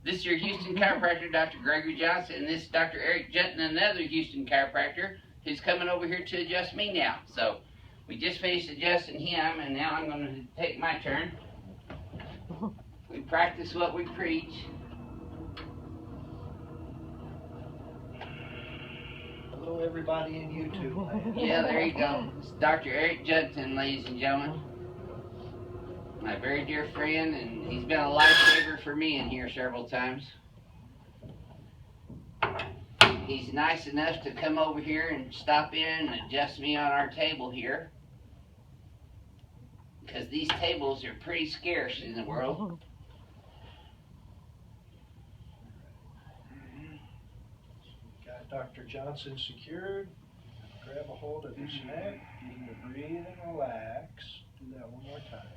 This is your Houston chiropractor, Dr. Gregory Johnson, and this is Dr. Eric Jenton, another Houston chiropractor, who's coming over here to adjust me now. So we just finished adjusting him, and now I'm going to take my turn. We practice what we preach. Hello, everybody in YouTube land. Yeah, there you go. It's Dr. Eric Judson, ladies and gentlemen. My very dear friend, and he's been a lifesaver for me in here several times. He's nice enough to come over here and stop in and adjust me on our table here. Because these tables are pretty scarce in the world. Got Dr. Johnson secured. Grab a hold of his neck. Get him to breathe and relax. Do that one more time.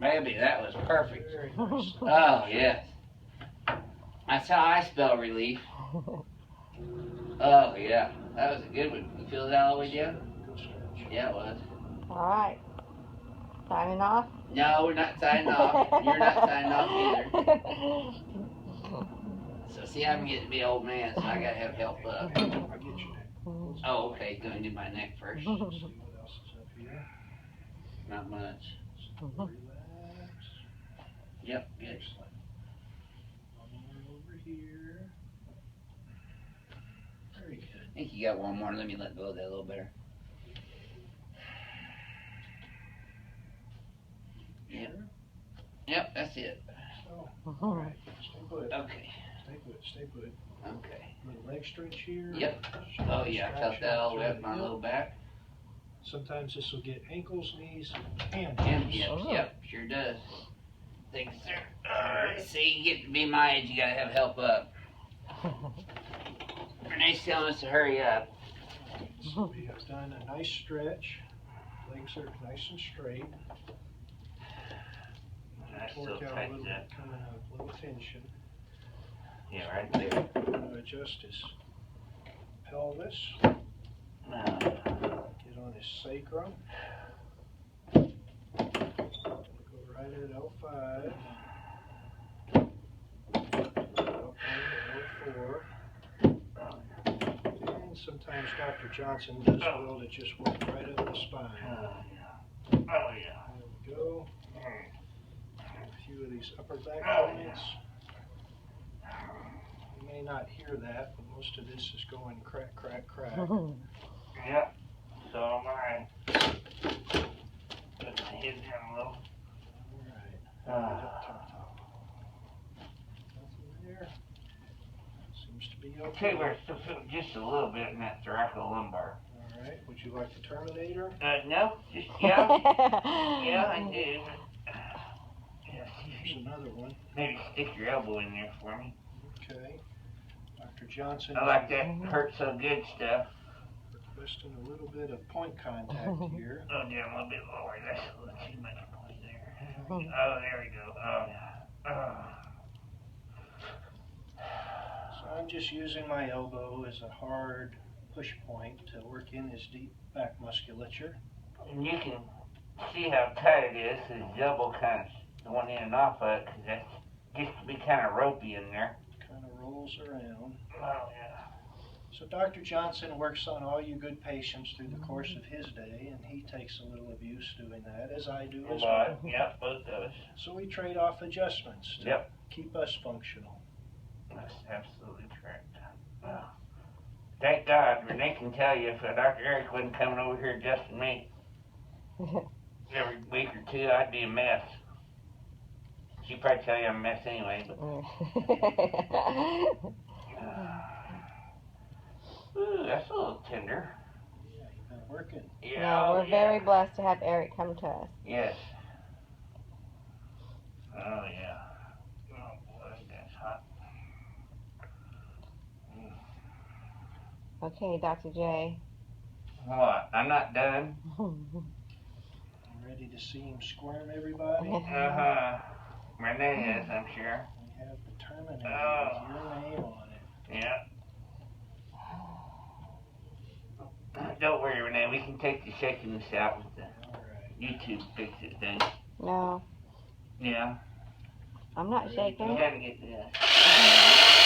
Baby, that was perfect. Very nice. Oh, yes. That's how I spell relief. Oh, yeah. That was a good one. You feel that all the way down? Good stretch. Yeah, it was. All right. Signing off? No, we're not signing off. You're not signing off either. So, see, I'm getting to be an old man, so I got to have help up. I'll get your neck. Oh, okay. Going to do my neck first. See what else is up here. Not much. Relax. Yep, good. Excellent. One more over here. Very good. I think you got one more. Let me let go of that a little better. Yep. Yep, that's it. So, all right. Stay put. Okay. Stay put. Stay put. Okay. Little leg stretch here. Yep. Oh, yeah. I felt that all the way up my low back. Sometimes this will get ankles, knees, and And hips. hips. Yep, sure does. Thanks, sir. Alright, see, you get to be my age, you gotta have help up. Renee's telling us to hurry up. So we have done a nice stretch. Legs are nice and straight. That's so Work out a tight little there. bit, coming up, a little tension. Yeah, right there. Going to adjust his pelvis. Get on his sacrum. Go right at L5. L4. And sometimes Dr. Johnson does well to just work right up the spine. Oh, yeah. There we go. A few of these upper back movements. You may not hear that, but most of this is going crack, crack, crack. Yep. So am I. Put my head down a little. Alright. Up top. Nothing there. Seems to be okay. Okay, we're still feeling just a little bit in that thoracolumbar. Alright. Would you like the Terminator? No, just, yeah. Yeah, I do. Yeah, Here's another one. maybe stick your elbow in there for me. Okay. Dr. Johnson. I like that hurt so good stuff. Requesting a little bit of point contact here. Oh, yeah, a little bit lower. That's a little too much point there. Oh, there we go. Oh, So I'm just using my elbow as a hard push point to work in his deep back musculature. And you can see how tight it is. His elbow kind of going in and off of it because that gets to be kind of ropey in there. Kind of rolls around. Oh, yeah. So Dr. Johnson works on all you good patients through the course of his day, and he takes a little abuse doing that, as I do as well. Yep, both of us. So we trade off adjustments to keep us functional. That's absolutely correct. Well, thank God, Renee can tell you if Dr. Eric wasn't coming over here adjusting me every week or two, I'd be a mess. She'd probably tell you I'm a mess anyway, but... Ooh, that's a little tender. Yeah, you've been working. Yeah, No, we're very blessed to have Eric come to us. Yes. Oh, yeah. Oh, boy, that's hot. Okay, Dr. J. What? I'm not done? You ready to see him squirm everybody? Uh-huh. Renee is, I'm sure. We have the Terminator with your name on it. Yeah. Don't worry, Renee. We can take the shaking this out with the All right. YouTube fix it thing. No. Yeah. I'm not You shaking. gotta get this.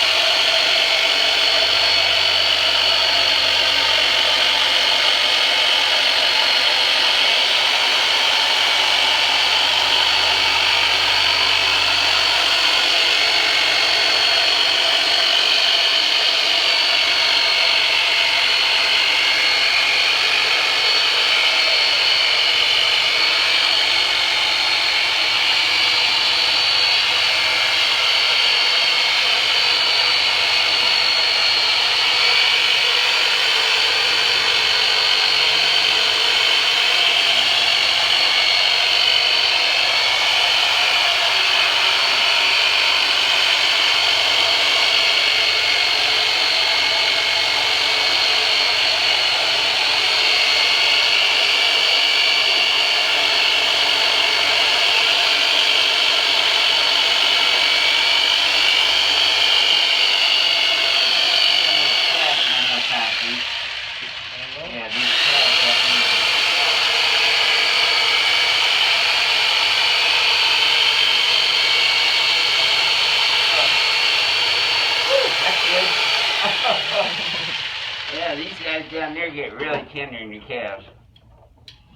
Yeah, these guys down there get really tender in your calves.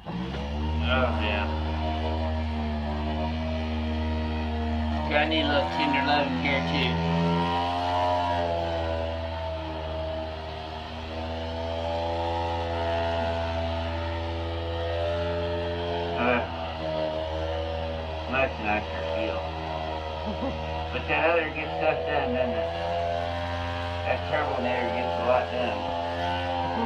Oh, yeah. I need a little tender loving care, too. Much nicer feel. But that other gets stuff done, doesn't it? That turbo natter gets a lot done.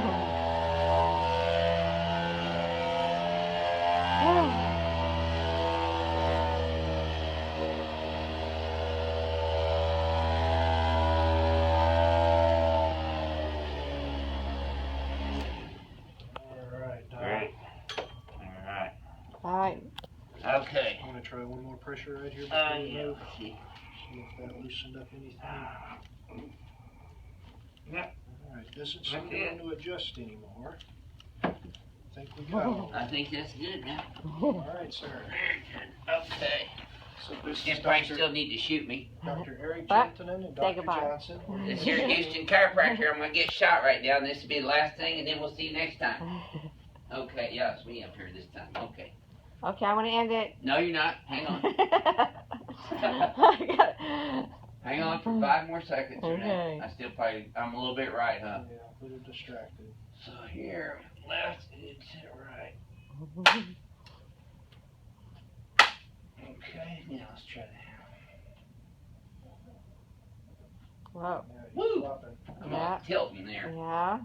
Alright, Doc. Great. Alright. Alright. Okay. I'm gonna try one more pressure right here Yeah, before we move. let's see. See if that loosened up anything. Yep. Alright, doesn't That's seem to it. want to adjust anymore. I think we got all I that. think that's good now. Alright, sir. Okay. So this You is probably Dr. still need to shoot me. Dr. Eric But, Gentleman and say Dr. goodbye. Johnson. This here Houston Chiropractor, I'm gonna get shot right now, and this will be the last thing, and then we'll see you next time. Okay, yeah, it's me up here this time. Okay. Okay, I'm gonna end it. No, you're not. Hang on. Hang on for 5 more seconds. Or Okay. I still probably, I'm a little bit right, huh? Yeah, a little distracted. So here, left, and to right. Okay, now let's try that. Whoa. Yeah, he's Woo! flopping. I'm Yeah. on tilting there. Yeah.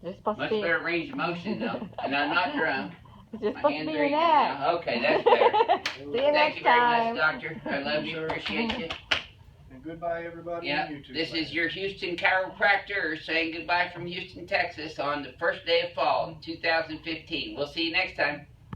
They're supposed Much to be. better range of motion though. And I'm not drunk. It's just My supposed to hands be are your eating neck. now. Okay, that's better. See you Thank next you very time. much, Doctor. I love you, appreciate you. And goodbye, everybody Yeah, on YouTube. this is land. your Houston Chiropractor saying goodbye from Houston, Texas on the first day of fall in 2015. We'll see you next time.